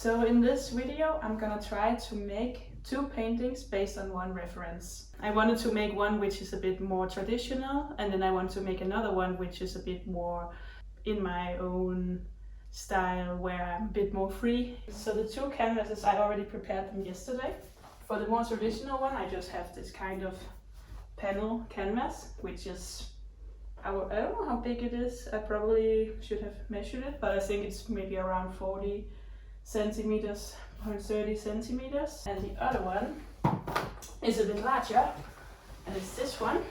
So in this video I'm gonna try to make two paintings based on one reference. I wanted to make one which is a bit more traditional, and then I want to make another one which is a bit more in my own style, where I'm a bit more free. So the two canvases, I already prepared them yesterday. For the more traditional one, I just have this kind of panel canvas, which is, I don't know how big it is. I probably should have measured it, but I think it's maybe around 40 centimeters, 30 centimeters. And the other one is a bit larger, and it's this one.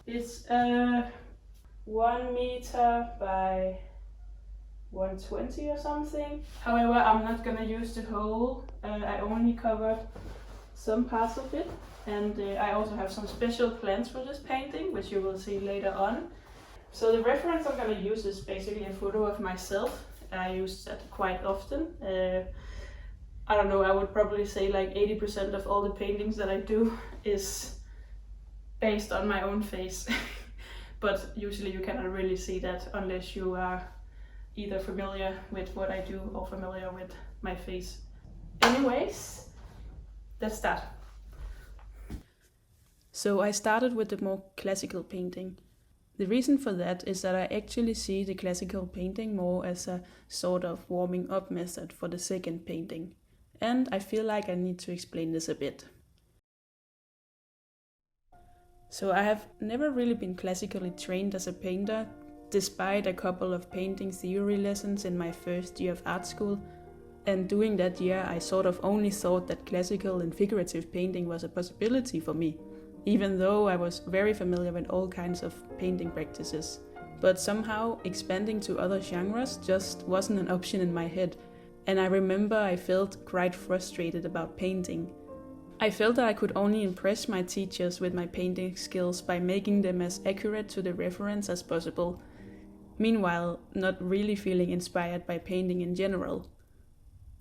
It's 1 meter by 120 or something. However, I'm not gonna use the whole. I only covered some parts of it, and I also have some special plans for this painting, which you will see later on. So the reference I'm gonna use is basically a photo of myself. I use that quite often. I don't know, I would probably say like 80% of all the paintings that I do is based on my own face. But usually you cannot really see that unless you are either familiar with what I do or familiar with my face. Anyways, let's start. So I started with the more classical painting. The reason for that is that I actually see the classical painting more as a sort of warming up method for the second painting. And I feel like I need to explain this a bit. So I have never really been classically trained as a painter, despite a couple of painting theory lessons in my first year of art school. And during that year I sort of only thought that classical and figurative painting was a possibility for me, even though I was very familiar with all kinds of painting practices. But somehow expanding to other genres just wasn't an option in my head, and I remember I felt quite frustrated about painting. I felt that I could only impress my teachers with my painting skills by making them as accurate to the reference as possible, meanwhile not really feeling inspired by painting in general.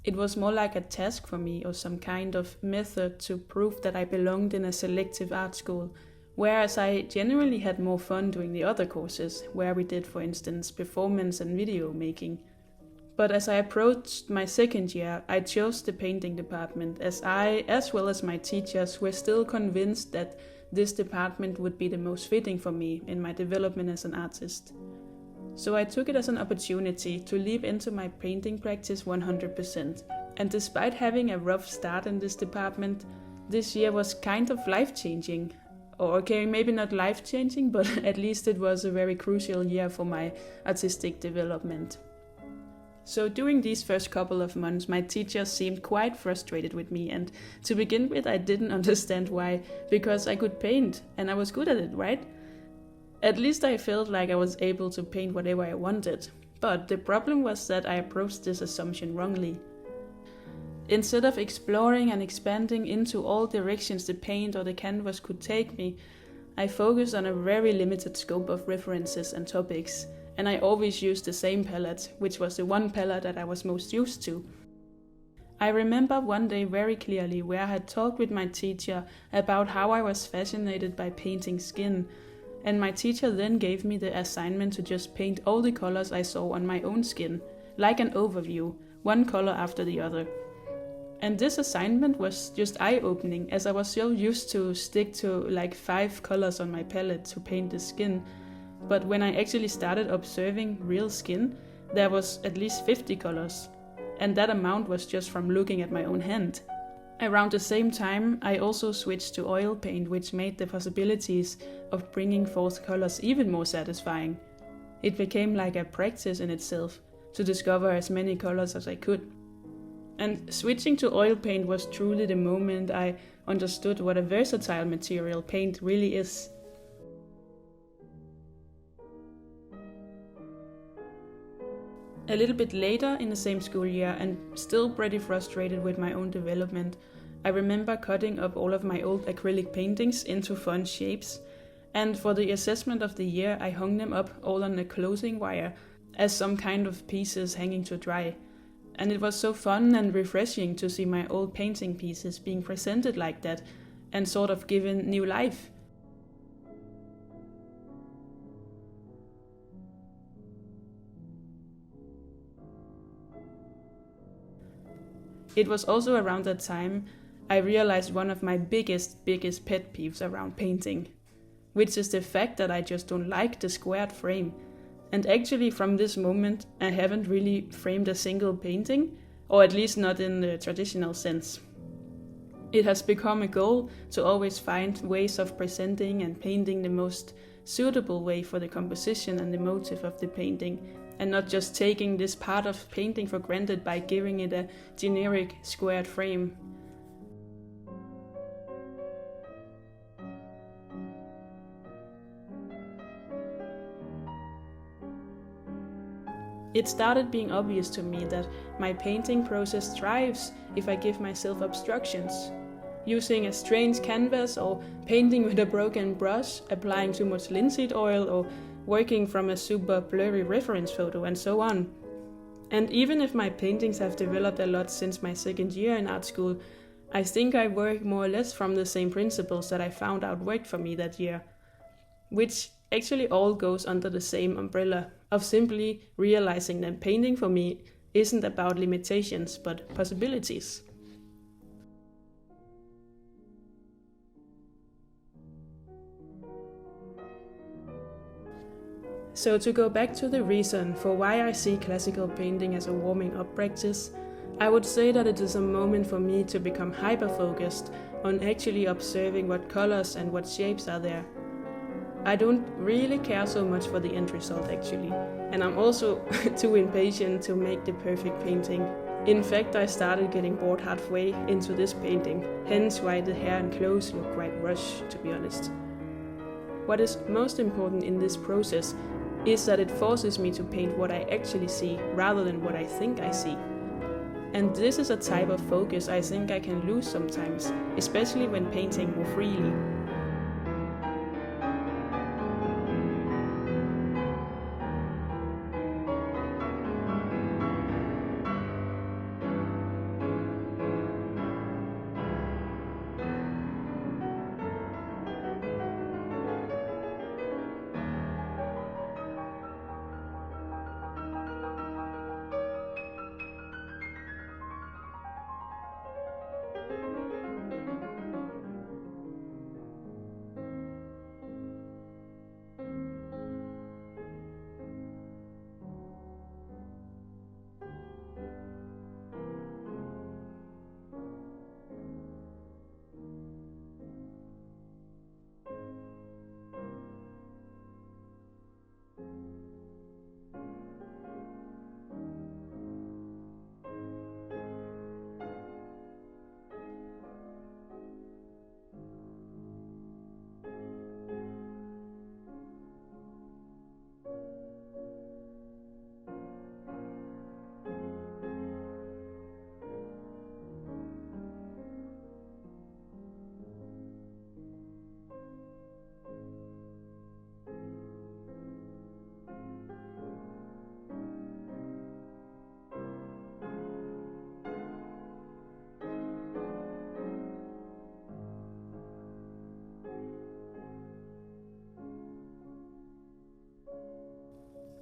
It was more like a task for me, or some kind of method to prove that I belonged in a selective art school, whereas I generally had more fun doing the other courses, where we did, for instance, performance and video making. But as I approached my second year, I chose the painting department, as I, as well as my teachers, were still convinced that this department would be the most fitting for me in my development as an artist. So I took it as an opportunity to leap into my painting practice 100%. And despite having a rough start in this department, this year was kind of life-changing. Or okay, maybe not life-changing, but at least it was a very crucial year for my artistic development. So during these first couple of months, my teachers seemed quite frustrated with me, and to begin with I didn't understand why, because I could paint and I was good at it, right? At least I felt like I was able to paint whatever I wanted. But the problem was that I approached this assumption wrongly. Instead of exploring and expanding into all directions the paint or the canvas could take me, I focused on a very limited scope of references and topics, and I always used the same palette, which was the one palette that I was most used to. I remember one day very clearly where I had talked with my teacher about how I was fascinated by painting skin, and my teacher then gave me the assignment to just paint all the colors I saw on my own skin, like an overview, one color after the other. And this assignment was just eye-opening, as I was so used to stick to like 5 colors on my palette to paint the skin. But when I actually started observing real skin, there was at least 50 colors. And that amount was just from looking at my own hand. Around the same time, I also switched to oil paint, which made the possibilities of bringing forth colors even more satisfying. It became like a practice in itself, to discover as many colors as I could. And switching to oil paint was truly the moment I understood what a versatile material paint really is. A little bit later in the same school year, and still pretty frustrated with my own development, I remember cutting up all of my old acrylic paintings into fun shapes, and for the assessment of the year I hung them up all on a clothing wire as some kind of pieces hanging to dry. And it was so fun and refreshing to see my old painting pieces being presented like that and sort of given new life. It was also around that time I realized one of my biggest pet peeves around painting, which is the fact that I just don't like the squared frame. And actually from this moment I haven't really framed a single painting, or at least not in the traditional sense. It has become a goal to always find ways of presenting and painting the most suitable way for the composition and the motive of the painting, and not just taking this part of painting for granted by giving it a generic squared frame. It started being obvious to me that my painting process thrives if I give myself obstructions. Using a strange canvas, or painting with a broken brush, applying too much linseed oil, or working from a super blurry reference photo, and so on. And even if my paintings have developed a lot since my second year in art school, I think I work more or less from the same principles that I found out worked for me that year, which actually all goes under the same umbrella of simply realizing that painting for me isn't about limitations but possibilities. So to go back to the reason for why I see classical painting as a warming up practice, I would say that it is a moment for me to become hyper-focused on actually observing what colors and what shapes are there. I don't really care so much for the end result actually, and I'm also too impatient to make the perfect painting. In fact, I started getting bored halfway into this painting, hence why the hair and clothes look quite rushed, to be honest. What is most important in this process is that it forces me to paint what I actually see rather than what I think I see. And this is a type of focus I think I can lose sometimes, especially when painting more freely.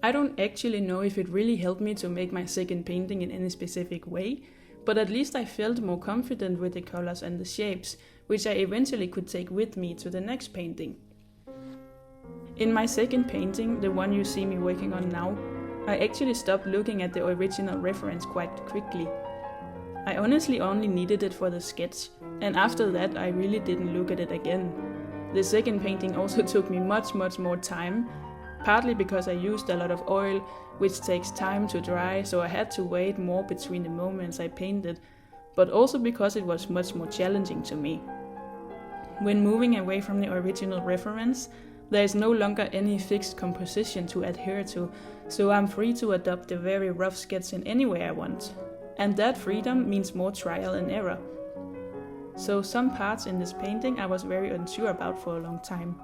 I don't actually know if it really helped me to make my second painting in any specific way, but at least I felt more confident with the colors and the shapes, which I eventually could take with me to the next painting. In my second painting, the one you see me working on now, I actually stopped looking at the original reference quite quickly. I honestly only needed it for the sketch, and after that I really didn't look at it again. The second painting also took me much more time, partly because I used a lot of oil, which takes time to dry, so I had to wait more between the moments I painted, but also because it was much more challenging to me. When moving away from the original reference, there is no longer any fixed composition to adhere to, so I'm free to adopt a very rough sketch in any way I want. And that freedom means more trial and error. So some parts in this painting I was very unsure about for a long time.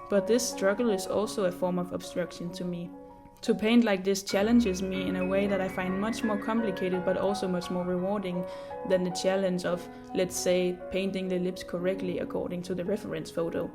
But this struggle is also a form of obstruction to me. To paint like this challenges me in a way that I find much more complicated but also much more rewarding than the challenge of, let's say, painting the lips correctly according to the reference photo.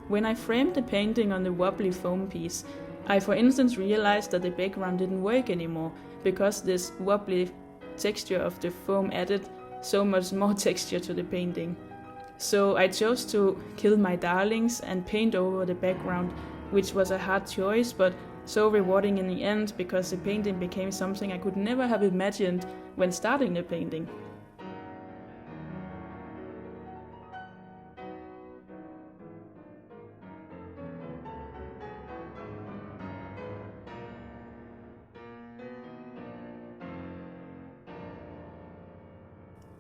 When I framed the painting on the wobbly foam piece, I for instance realized that the background didn't work anymore because this wobbly texture of the foam added so much more texture to the painting. So I chose to kill my darlings and paint over the background, which was a hard choice but so rewarding in the end because the painting became something I could never have imagined when starting the painting.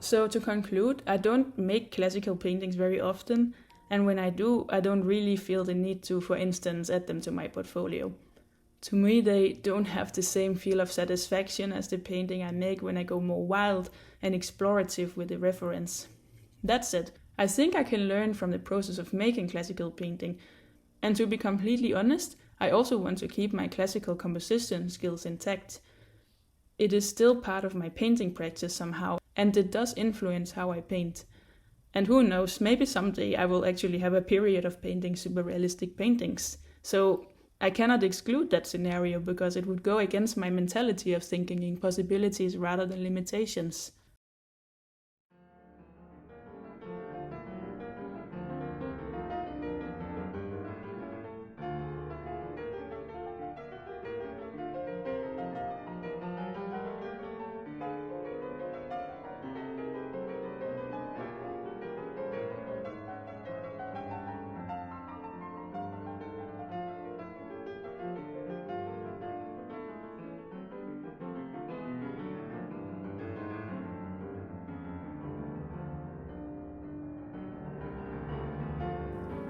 So to conclude, I don't make classical paintings very often, and when I do, I don't really feel the need to, for instance, add them to my portfolio. To me, they don't have the same feel of satisfaction as the painting I make when I go more wild and explorative with the reference. That said, I think I can learn from the process of making classical painting, and to be completely honest, I also want to keep my classical composition skills intact. It is still part of my painting practice somehow, and it does influence how I paint. And who knows, maybe someday I will actually have a period of painting super realistic paintings. So I cannot exclude that scenario because it would go against my mentality of thinking in possibilities rather than limitations.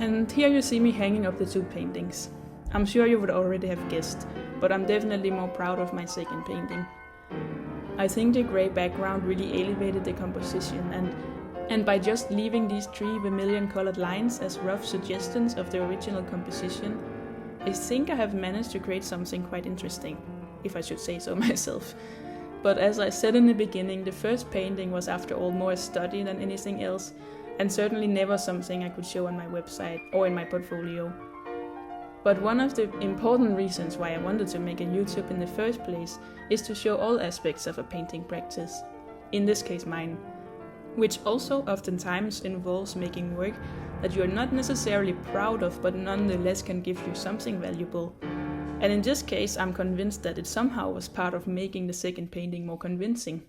And here you see me hanging up the two paintings. I'm sure you would already have guessed, but I'm definitely more proud of my second painting. I think the grey background really elevated the composition, and by just leaving these 3 vermilion colored lines as rough suggestions of the original composition, I think I have managed to create something quite interesting, if I should say so myself. But as I said in the beginning, the first painting was after all more a study than anything else, and certainly never something I could show on my website or in my portfolio. But one of the important reasons why I wanted to make a YouTube in the first place is to show all aspects of a painting practice, in this case mine, which also oftentimes involves making work that you're not necessarily proud of but nonetheless can give you something valuable. And in this case I'm convinced that it somehow was part of making the second painting more convincing.